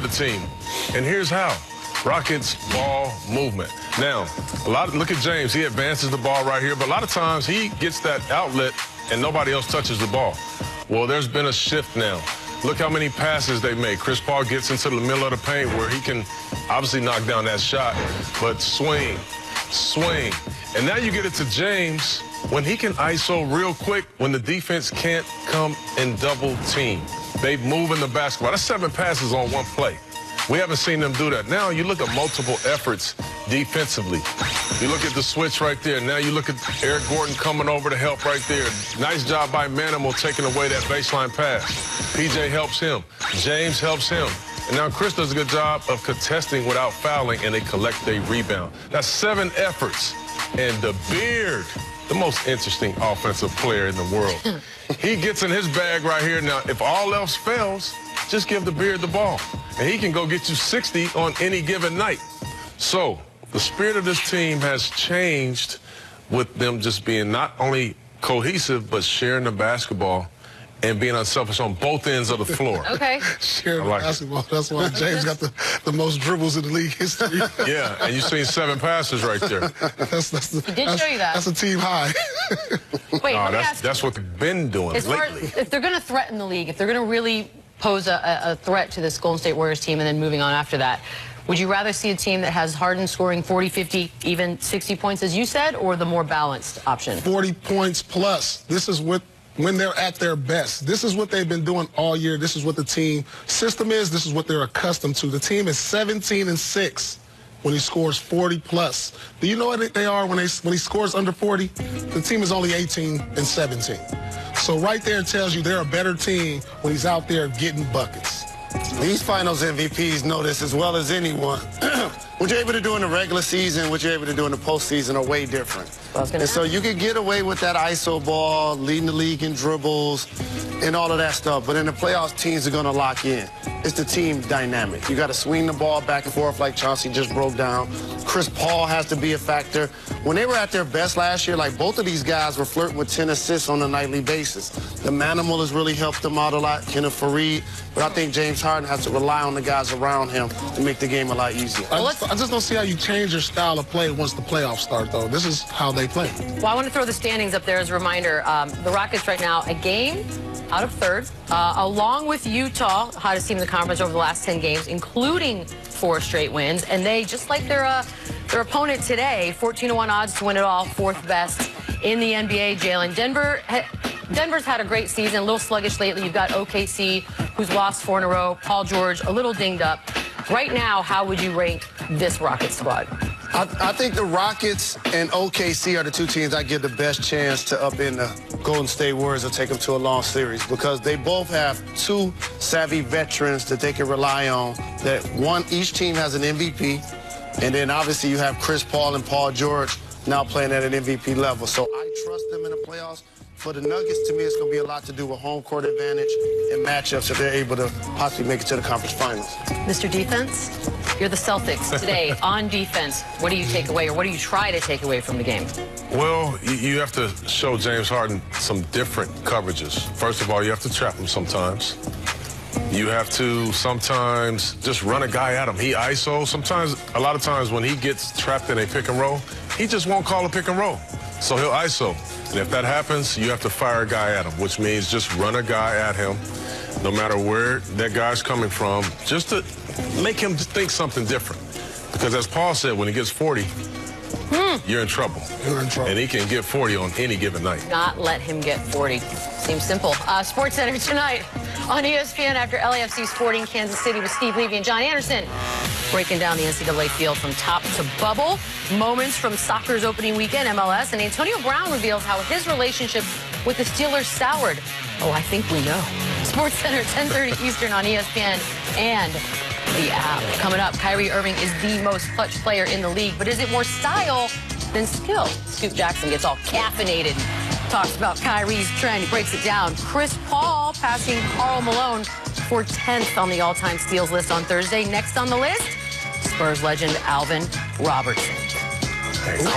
the team. And here's how. Rockets ball movement. Now, look at James. He advances the ball right here, but a lot of times he gets that outlet and nobody else touches the ball. Well, there's been a shift now. Look how many passes they make. Chris Paul gets into the middle of the paint where he can obviously knock down that shot, but swing. And now you get it to James when he can ISO real quick when the defense can't come and double team. They move in the basketball. That's 7 passes on one play. We haven't seen them do that. Now you look at multiple efforts defensively. You look at the switch right there. Now you look at Eric Gordon coming over to help right there. Nice job by Manimal taking away that baseline pass. PJ helps him. James helps him. And now Chris does a good job of contesting without fouling, and they collect a rebound. That's 7 efforts. And the Beard, the most interesting offensive player in the world. He gets in his bag right here. Now, if all else fails, just give the Beard the ball. And he can go get you 60 on any given night. So the spirit of this team has changed with them just being not only cohesive, but sharing the basketball and being unselfish on both ends of the floor. Okay. Sharing basketball. That's why James got the most dribbles in the league history. Yeah, and you've seen 7 passes right there. He did show you that. That's a team high. Wait, that's what they've been doing lately. If they're going to threaten the league, if they're going to really pose a threat to this Golden State Warriors team and then moving on after that, would you rather see a team that has Harden scoring 40, 50, even 60 points, as you said, or the more balanced option? 40 points plus. This is what, when they're at their best. This is what they've been doing all year. This is what the team system is. This is what they're accustomed to. The team is 17-6 when he scores 40 plus. Do you know what they are when he scores under 40? The team is only 18-17. So right there it tells you they're a better team when he's out there getting buckets. These finals MVPs know this as well as anyone. What you're able to do in the regular season, what you're able to do in the postseason are way different. And so you can get away with that ISO ball, leading the league in dribbles, and all of that stuff. But in the playoffs, teams are going to lock in. It's the team dynamic. You got to swing the ball back and forth like Chauncey just broke down. Chris Paul has to be a factor. When they were at their best last year, like both of these guys were flirting with 10 assists on a nightly basis. The Manimal has really helped them out a lot, Kenneth Faried. But I think James Harden has to rely on the guys around him to make the game a lot easier. I just don't see how you change your style of play once the playoffs start, though. This is how they play. Well, I want to throw the standings up there as a reminder. The Rockets right now, a game out of third, along with Utah, hottest team in the conference over the last 10 games, including 4 straight wins. And they, just like their opponent today, 14-1 odds to win it all, 4th best in the NBA. Jalen, Denver's had a great season, a little sluggish lately. You've got OKC, who's lost 4 in a row. Paul George, a little dinged up. Right now, how would you rank this Rockets squad? I think the Rockets and OKC are the 2 teams I give the best chance to upend the Golden State Warriors or take them to a long series, because they both have 2 savvy veterans that they can rely on. Each team has an MVP, and then obviously you have Chris Paul and Paul George now playing at an MVP level. So I trust them in the playoffs. For the Nuggets, to me, it's going to be a lot to do with home court advantage and matchups if they're able to possibly make it to the conference finals. Mr. Defense, you're the Celtics today. On defense, what do you take away, or what do you try to take away from the game? Well, you have to show James Harden some different coverages. First of all, you have to trap him sometimes. You have to sometimes just run a guy at him. He ISO. Sometimes, a lot of times when he gets trapped in a pick and roll, he just won't call a pick and roll. So he'll ISO. And if that happens, you have to fire a guy at him, which means just run a guy at him, no matter where that guy's coming from, just to make him think something different. Because as Paul said, when he gets 40, you're in trouble. You're in trouble. And he can get 40 on any given night. Not let him get 40. Seems simple. SportsCenter tonight on ESPN after LAFC Sporting Kansas City with Steve Levy and John Anderson. Breaking down the NCAA field from top to bubble. Moments from soccer's opening weekend, MLS. And Antonio Brown reveals how his relationship with the Steelers soured. Oh, I think we know. SportsCenter, 10:30 Eastern on ESPN and the app. Coming up, Kyrie Irving is the most clutch player in the league. But is it more style than skill? Scoop Jackson gets all caffeinated. Talks about Kyrie's trend. He breaks it down. Chris Paul passing Karl Malone for 10th on the all-time steals list on Thursday. Next on the list, Spurs legend Alvin Robertson.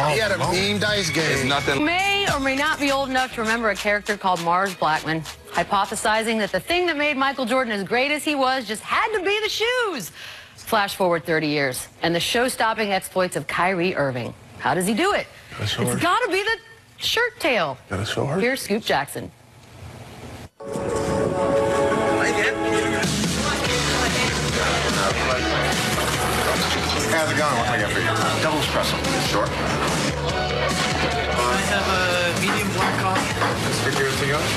He had a mean dice game. May or may not be old enough to remember a character called Mars Blackman. hypothesizing that the thing that made Michael Jordan as great as he was just had to be the shoes. Flash forward 30 years, and the show-stopping exploits of Kyrie Irving. How does he do it? It's got to be the shirt tail. Here's Scoop Jackson. How's it going? What can I get for you? Double espresso. Sure. I have a medium black coffee. Stick everything else?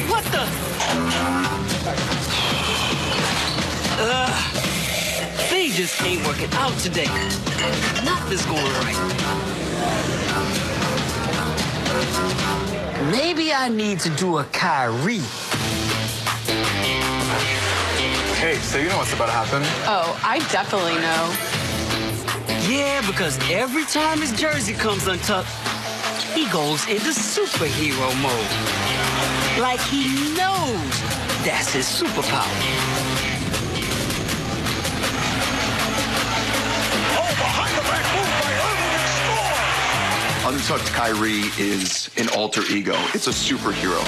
What the? They just ain't working out today. Nothing's going right. Maybe I need to do a Kyrie. Hey, so you know what's about to happen? Oh, I definitely know. Yeah, because every time his jersey comes untucked, he goes into superhero mode. Like he knows that's his superpower. Oh, behind the back move by Irving and score! Untucked Kyrie is an alter ego. It's a superhero.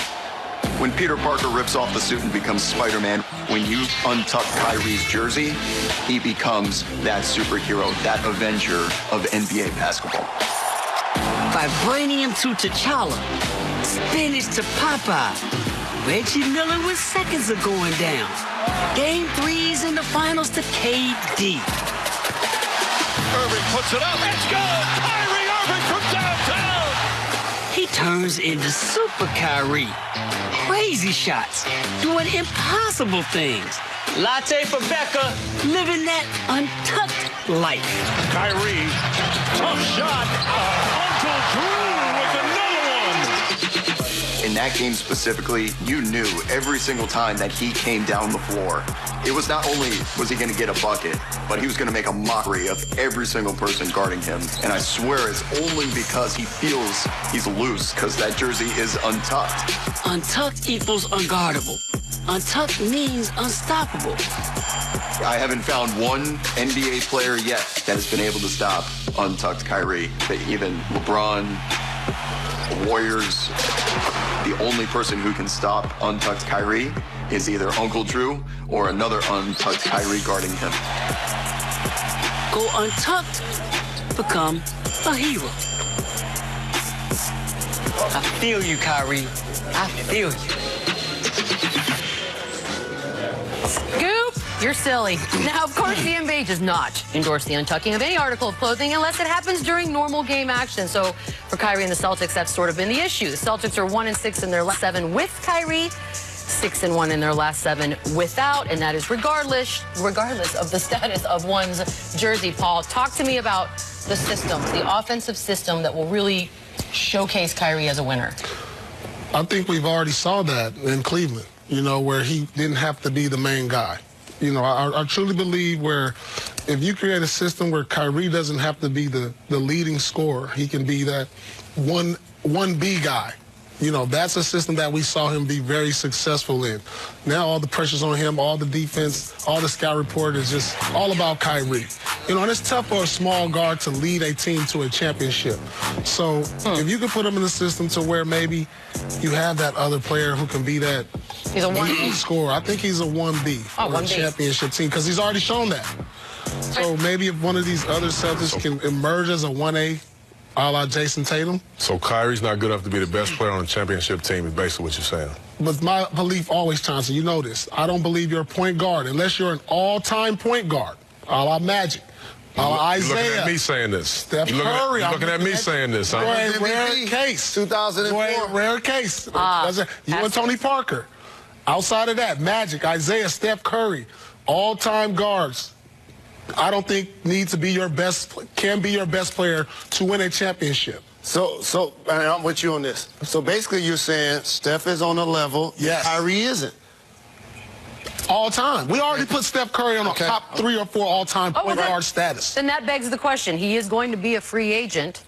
When Peter Parker rips off the suit and becomes Spider-Man, when you untuck Kyrie's jersey, he becomes that superhero, that avenger of NBA basketball. Vibranium to T'Challa, spinach to Popeye. Reggie Miller with seconds of going down. Game 3's in the finals to KD. Irving puts it up. Let's go! Kyrie Irving from downtown! He turns into Super Kyrie. Crazy shots, doing impossible things. Latte for Becca, living that untucked life. Kyrie, tough shot. Uncle Drew with another one. In that game specifically, you knew every single time that he came down the floor, it was not only was he going to get a bucket, but he was going to make a mockery of every single person guarding him. And I swear it's only because he feels he's loose, because that jersey is untucked. Untucked equals unguardable. Untucked means unstoppable. I haven't found one NBA player yet that has been able to stop untucked Kyrie. That even LeBron, the Warriors, the only person who can stop untucked Kyrie is either Uncle Drew or another untucked Kyrie guarding him. Go untucked, become a hero. I feel you, Kyrie. I feel you. Scoop, you're silly. Now, of course, the NBA does not endorse the untucking of any article of clothing unless it happens during normal game action. So for Kyrie and the Celtics, that's sort of been the issue. The Celtics are 1-6 in their last 7 with Kyrie, 6-1 in their last 7 without, and that is regardless of the status of one's jersey. Paul, talk to me about the system, the offensive system that will really showcase Kyrie as a winner. I think we've already saw that in Cleveland, you know, where he didn't have to be the main guy. You know, I truly believe where if you create a system where Kyrie doesn't have to be the leading scorer, he can be that 1B guy. You know, that's a system that we saw him be very successful in. Now all the pressure's on him, all the defense, all the scout report is just all about Kyrie. You know, and it's tough for a small guard to lead a team to a championship. So if you can put him in the system to where maybe you have that other player who can be that He's a 1B scorer. I think he's a 1B for a championship team because he's already shown that. So maybe if one of these other Celtics can emerge as a 1A, a la Jason Tatum. So Kyrie's not good enough to be the best player on a championship team is basically what you're saying. But my belief always, Chauncey, you know this. I don't believe you're a point guard unless you're an all-time point guard, a la Magic, a la Isaiah. You're looking at me saying this. Steph Curry. You're looking at me saying this. You're a rare case. 2004. Rare case. You and Tony Parker. Outside of that, Magic, Isaiah, Steph Curry, all-time guards. I don't think need to be your best, can be your best player to win a championship. So and I'm with you on this. So basically you're saying Steph is on a level, yes. Kyrie isn't. All time. We already put Steph Curry on a top 3 or 4 all-time point guard status. Then that begs the question. He is going to be a free agent.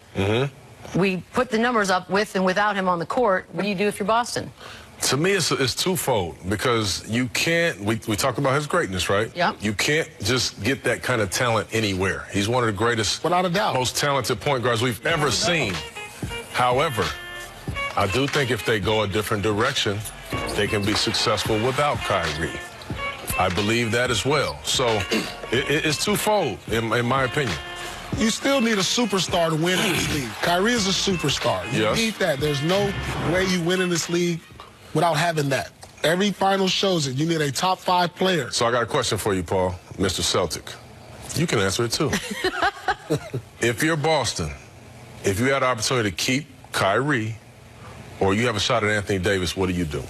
We put the numbers up with and without him on the court. What do you do if you're Boston? To me, it's twofold, because you can't, we talked about his greatness, right? Yeah. You can't just get that kind of talent anywhere. He's one of the greatest, without a doubt, most talented point guards we've ever seen. However, I do think if they go a different direction, they can be successful without Kyrie. I believe that as well. So it's twofold, in my opinion. You still need a superstar to win in this league. Kyrie is a superstar. You need that. There's no way you win in this league without having that. Every final shows it. You need a top 5 player. So I got a question for you, Paul, Mr. Celtic. You can answer it too. If you're Boston, if you had the opportunity to keep Kyrie or you have a shot at Anthony Davis, what do you do?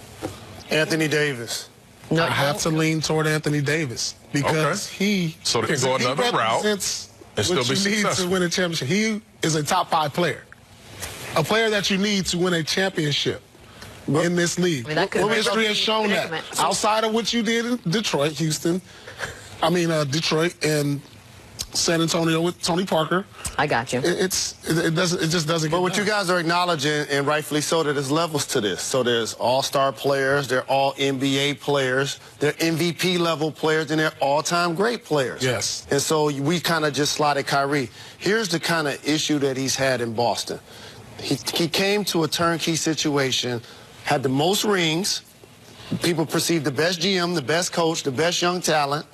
Anthony Davis. No, I have to lean toward Anthony Davis because he so they can go another route and still be successful. To win a championship. He is a top 5 player, a player that you need to win a championship in this league. I mean, history has shown that. Outside of what you did in Detroit, Detroit and San Antonio with Tony Parker. I got you. It just doesn't. But what you guys are acknowledging, and rightfully so, that there's levels to this. So there's all-star players, they're all NBA players, they're MVP level players, and they're all-time great players. Yes. And so we kind of just slotted Kyrie. Here's the kind of issue that he's had in Boston. He came to a turnkey situation, had the most rings. People perceive the best GM, the best coach, the best young talent,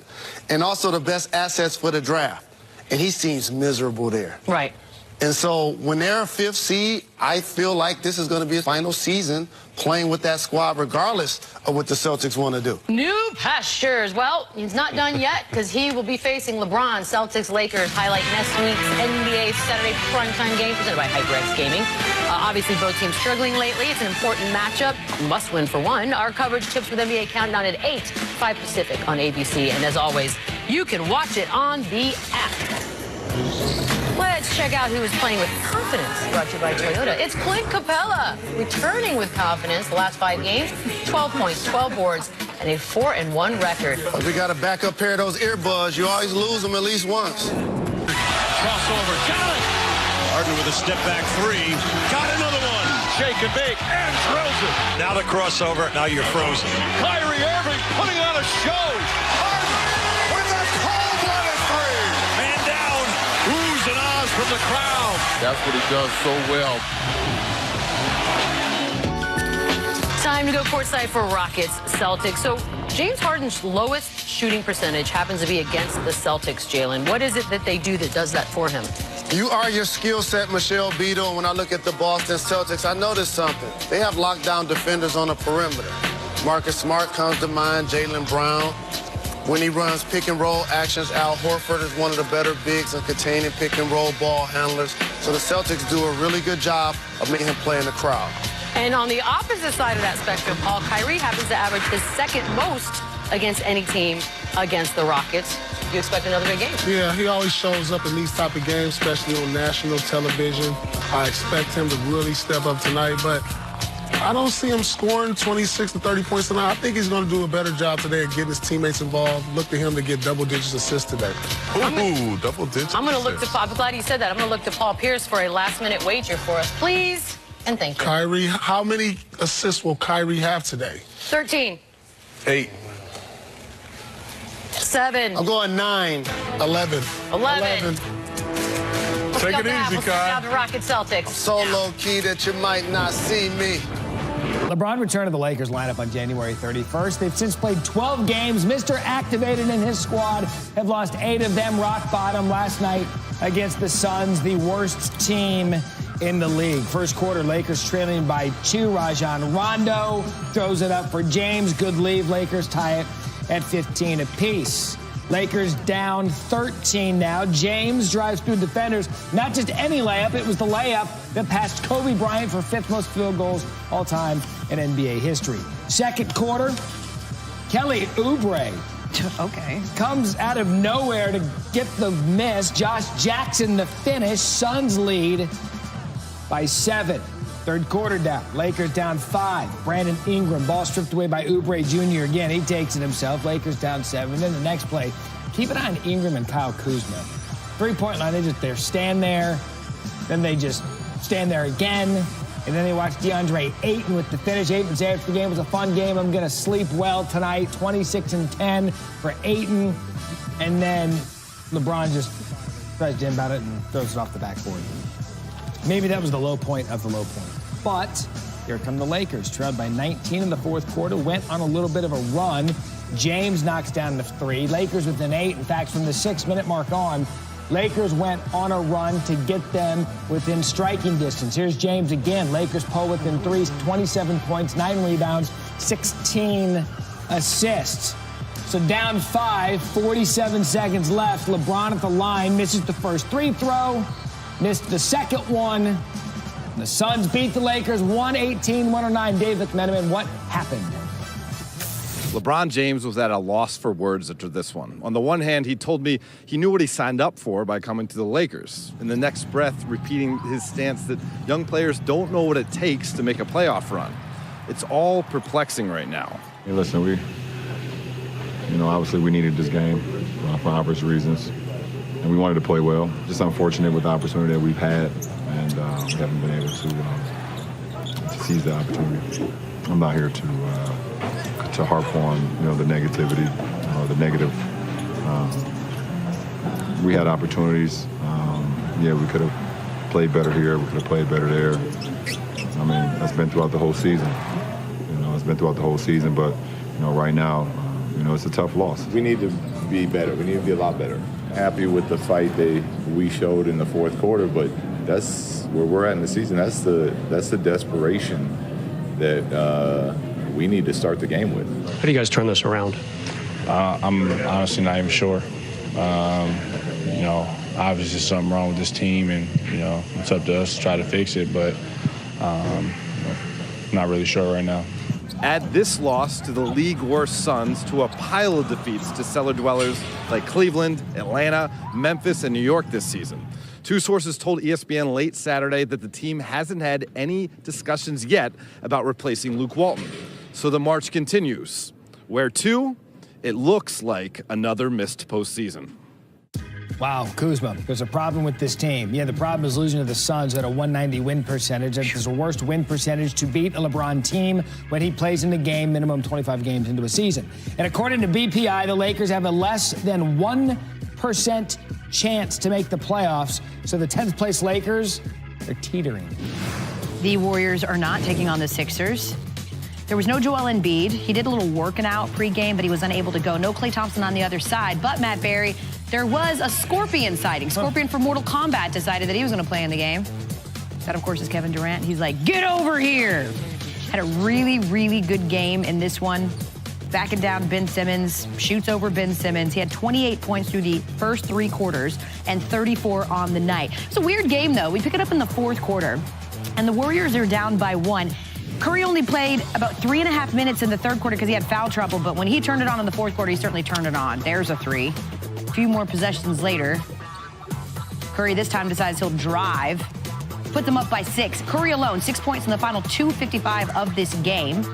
and also the best assets for the draft. And he seems miserable there. Right. And so when they're a 5th seed, I feel like this is going to be a final season playing with that squad regardless of what the Celtics want to do. New pastures. Well, he's not done yet because he will be facing LeBron. Celtics Lakers highlight next week's NBA Saturday primetime game presented by HyperX Gaming. Obviously, both teams struggling lately. It's an important matchup. Must win for one. Our coverage tips with NBA Countdown at 8, 5 Pacific on ABC. And as always, you can watch it on the app. Let's check out who is playing with confidence. Brought to you by Toyota. It's Clint Capella, returning with confidence. The last 5 games, 12 points, 12 boards, and a 4-1 record. We got a backup pair of those earbuds. You always lose them at least once. Crossover, got it! Harden with a step-back 3. Got another one. Shake and bake, and throws it. Now the crossover, now you're frozen. Kyrie Irving putting on a show. Harden with a cold-blooded 3. Man down. Oohs and ahs from the crowd. That's what he does so well. Time to go courtside for Rockets Celtics. So James Harden's lowest shooting percentage happens to be against the Celtics, Jalen. What is it that they do that does that for him? You are your skill set, Michelle Beadle. When I look at the Boston Celtics, I noticed something. They have lockdown defenders on the perimeter. Marcus Smart comes to mind, Jaylen Brown. When he runs pick and roll actions, Al Horford is one of the better bigs in containing pick and roll ball handlers. So the Celtics do a really good job of making him play in the crowd. And on the opposite side of that spectrum, Paul, Kyrie happens to average his 2nd most against any team against the Rockets. Do you expect another big game? Yeah, he always shows up in these type of games, especially on national television. I expect him to really step up tonight, but I don't see him scoring 26 to 30 points tonight. I think he's going to do a better job today at getting his teammates involved. Look to him to get double-digit assists today. Ooh, double-digit. I'm going to look to Paul. I'm glad you said that. I'm going to look to Paul Pierce for a last-minute wager for us, please. And thank you. Kyrie, how many assists will Kyrie have today? 13. 8. 7. I'm going 9. 11. 11. Take it easy, Kai. Now the Rocket Celtics. So low-key that you might not see me. LeBron returned to the Lakers lineup on January 31st. They've since played 12 games. Mr. Activated and his squad have lost 8 of them. Rock bottom last night against the Suns, the worst team in the league. First quarter, Lakers trailing by 2. Rajon Rondo throws it up for James. Good leave. Lakers tie it at 15 apiece. Lakers down 13 now. James drives through defenders. Not just any layup. It was the layup that passed Kobe Bryant for 5th most field goals all time in NBA history. Second quarter, Kelly Oubre comes out of nowhere to get the miss. Josh Jackson the finish. Suns lead by 7. Third quarter down. Lakers down 5. Brandon Ingram, ball stripped away by Oubre Jr. Again, he takes it himself. Lakers down 7. Then the next play, keep an eye on Ingram and Kyle Kuzma. 3-point line, they stand there. Then they just stand there again. And then they watched DeAndre Ayton with the finish. Ayton said after the game, it was a fun game. I'm going to sleep well tonight. 26-10 for Ayton. And then LeBron just tries to inbound it and throws it off the backboard. Maybe that was the low point of the low point. But here come the Lakers. Trailed by 19 in the fourth quarter. Went on a little bit of a run. James knocks down the 3. Lakers within 8. In fact, from the 6-minute mark on, Lakers went on a run to get them within striking distance. Here's James again. Lakers pull within 3, 27 points, 9 rebounds, 16 assists. So down 5, 47 seconds left. LeBron at the line, misses the first free throw, missed the second one. The Suns beat the Lakers 118-109. Dave McMenamin, what happened? LeBron James was at a loss for words after this one. On the one hand, he told me he knew what he signed up for by coming to the Lakers. In the next breath, repeating his stance that young players don't know what it takes to make a playoff run. It's all perplexing right now. Hey, listen, obviously we needed this game for obvious reasons. And we wanted to play well. Just unfortunate with the opportunity that we've had, and we haven't been able to seize the opportunity. I'm not here to harp on, the negativity or the negative. We had opportunities. We could have played better here. We could have played better there. I mean, that's been throughout the whole season. It's been throughout the whole season. But, right now, it's a tough loss. We need to be better. We need to be a lot better. Happy with the fight we showed in the fourth quarter, but that's where we're at in the season. That's the desperation that we need to start the game with. How do you guys turn this around? I'm honestly not even sure. Obviously something wrong with this team, and it's up to us to try to fix it, but not really sure right now. Add this loss to the league-worst Suns, to a pile of defeats to cellar dwellers like Cleveland, Atlanta, Memphis, and New York this season. Two sources told ESPN late Saturday that the team hasn't had any discussions yet about replacing Luke Walton. So the march continues. Where to? It looks like another missed postseason. Wow, Kuzma, there's a problem with this team. Yeah, the problem is losing to the Suns at a 190 win percentage. That's the worst win percentage to beat a LeBron team when he plays in the game, minimum 25 games into a season. And according to BPI, the Lakers have a less than 1% chance to make the playoffs. So the 10th place Lakers, they're teetering. The Warriors are not taking on the Sixers. There was no Joel Embiid. He did a little working out pregame, but he was unable to go. No Klay Thompson on the other side. But Matt Barry, there was a Scorpion sighting. Scorpion from Mortal Kombat decided that he was going to play in the game. That, of course, is Kevin Durant. He's like, get over here. Had a really, really good game in this one. Backing down Ben Simmons, shoots over Ben Simmons. He had 28 points through the first 3 quarters and 34 on the night. It's a weird game, though. We pick it up in the fourth quarter, and the Warriors are down by 1. Curry only played about 3.5 minutes in the third quarter because he had foul trouble, but when he turned it on in the fourth quarter, he certainly turned it on. There's a 3. A few more possessions later, Curry this time decides he'll drive, puts them up by 6. Curry alone, 6 points in the final 2:55 of this game.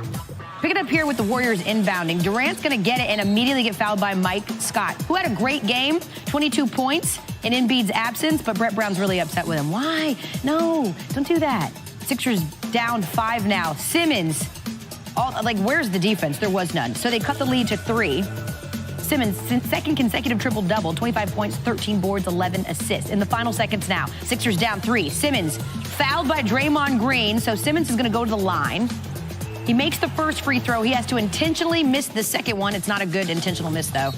Pick it up here with the Warriors inbounding. Durant's going to get it and immediately get fouled by Mike Scott, who had a great game, 22 points in Embiid's absence, but Brett Brown's really upset with him. Why? No, don't do that. Sixers down 5 now. Simmons, where's the defense? There was none. So they cut the lead to 3. Simmons, second consecutive triple-double, 25 points, 13 boards, 11 assists. In the final seconds now, Sixers down 3. Simmons fouled by Draymond Green, so Simmons is going to go to the line. He makes the first free throw. He has to intentionally miss the second one. It's not a good intentional miss, though.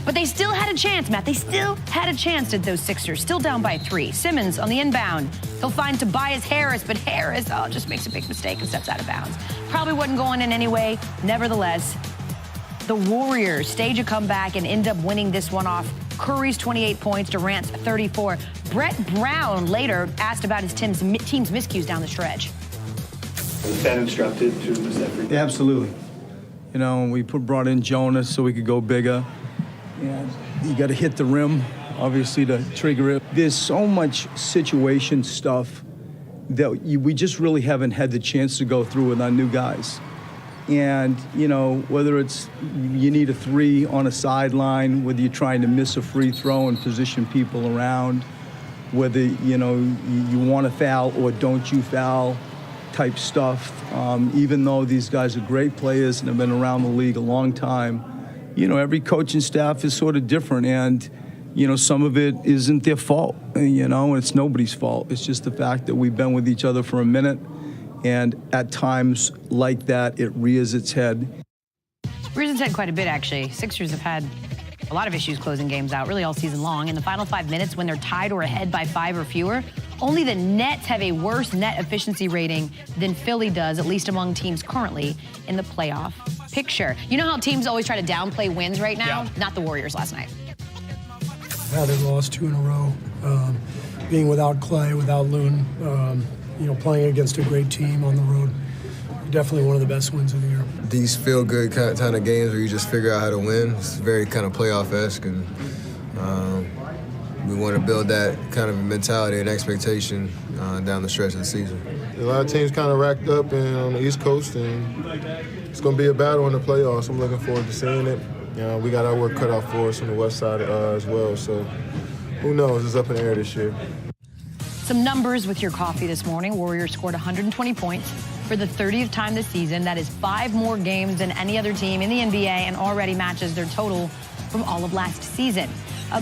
But they still had a chance, Matt. They still had a chance at those Sixers. Still down by 3. Simmons on the inbound. He'll find Tobias Harris, but Harris, just makes a big mistake and steps out of bounds. Probably wasn't going in anyway. Nevertheless, the Warriors stage a comeback and end up winning this one off. Curry's 28 points, Durant's 34. Brett Brown later asked about his team's miscues down the stretch. Was that instructed to miss that free throw? Yeah, absolutely. We brought in Jonas so we could go bigger. And you got to hit the rim, obviously, to trigger it. There's so much situation stuff that we just really haven't had the chance to go through with our new guys. And, whether it's you need a 3 on a sideline, whether you're trying to miss a free throw and position people around, whether, you want to foul or don't you foul type stuff. Even though these guys are great players and have been around the league a long time, every coaching staff is sort of different, and some of it isn't their fault, it's nobody's fault. It's just the fact that we've been with each other for a minute, and at times like that, it rears its head. Rears its head quite a bit, actually. Sixers have had a lot of issues closing games out, really all season long. In the final 5 minutes, when they're tied or ahead by 5 or fewer, only the Nets have a worse net efficiency rating than Philly does, at least among teams currently in the playoff picture. You know how teams always try to downplay wins right now? Yeah. Not the Warriors last night. Yeah, they've lost 2 in a row. Being without Clay, without Loon, playing against a great team on the road. Definitely one of the best wins of the year. These feel-good kind of games where you just figure out how to win. It's very kind of playoff-esque, and we want to build that kind of mentality and expectation down the stretch of the season. A lot of teams kind of racked up on the East Coast, and it's going to be a battle in the playoffs. I'm looking forward to seeing it. We got our work cut out for us on the West side as well, so who knows? It's up in the air this year. Some numbers with your coffee this morning. Warriors scored 120 points for the 30th time this season. That is 5 more games than any other team in the NBA and already matches their total from all of last season.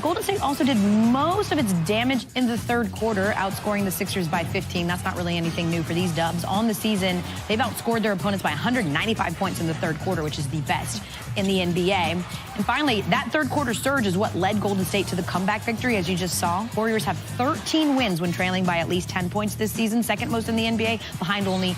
Golden State also did most of its damage in the third quarter, outscoring the Sixers by 15. That's not really anything new for these Dubs. On the season, they've outscored their opponents by 195 points in the third quarter, which is the best in the NBA. And finally, that third quarter surge is what led Golden State to the comeback victory, as you just saw. Warriors have 13 wins when trailing by at least 10 points this season, second most in the NBA, behind only